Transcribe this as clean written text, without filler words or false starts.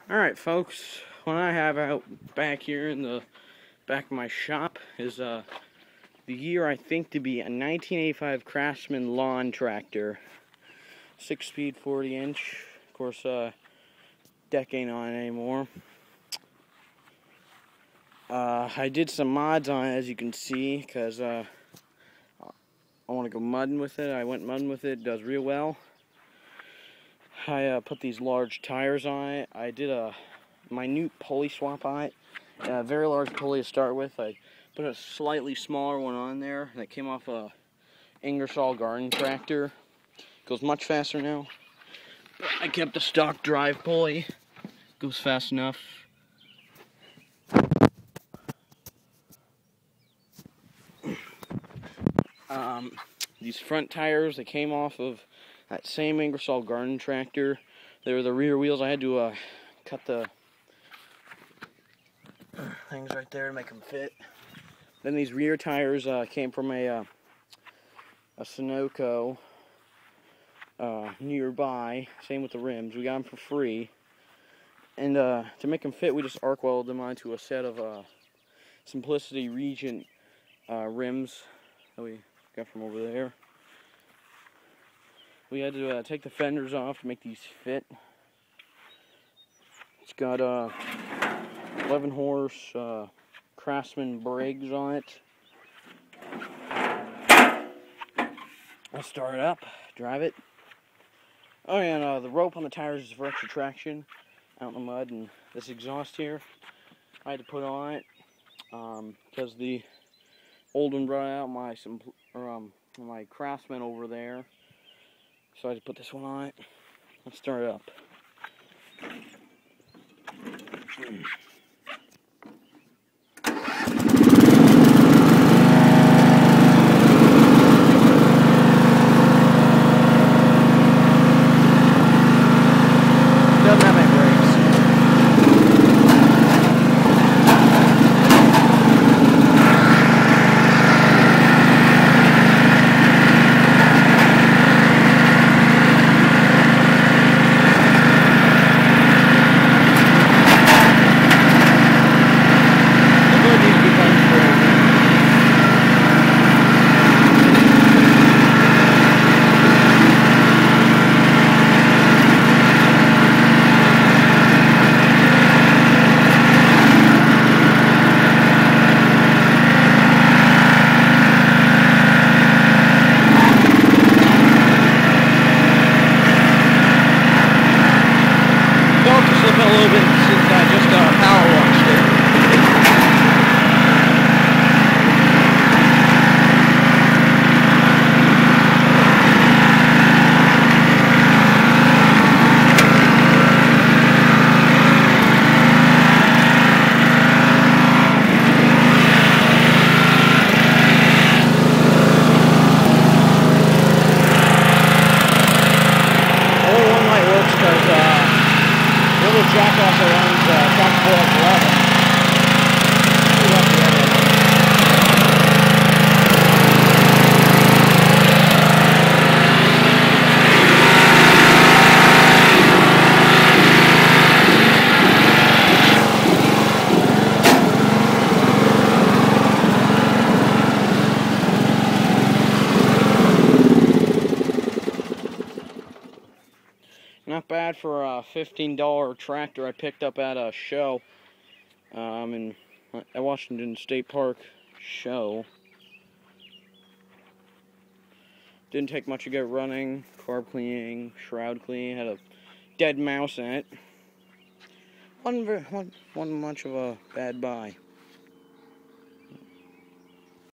Alright folks, what I have out back here in the back of my shop is the year I think to be a 1985 Craftsman lawn tractor. 6-speed, 40-inch. Of course, deck ain't on it anymore. I did some mods on it, as you can see, because I want to go mudding with it. I went mudding with it. It does real well. I put these large tires on it. I did a minute pulley swap on it. A very large pulley to start with. I put a slightly smaller one on there that came off a Ingersoll garden tractor. Goes much faster now. But I kept the stock drive pulley. Goes fast enough. These front tires, they came off of that same Ingersoll garden tractor. They were the rear wheels. I had to cut the things right there to make them fit. Then these rear tires came from a Sunoco nearby. Same with the rims. We got them for free. And to make them fit, we just arc welded them onto a set of Simplicity Regent rims that we got from over there. We had to take the fenders off to make these fit. It's got 11 horse Craftsman brakes on it. I'll start it up, drive it. Oh yeah, and the rope on the tires is for extra traction out in the mud, and this exhaust here I had to put on it because the old one brought out my Craftsman over there, so I had to put this one on it. Let's start it up. Doesn't have any brakes. A little bit since I just power washed it. Only one light works because little jackass that runs Tractor 11. He left the other one. Not bad for a $15 tractor I picked up at a show at Washington State Park show. Didn't take much to get running. Carb cleaning, shroud cleaning, had a dead mouse in it. Wasn't much of a bad buy.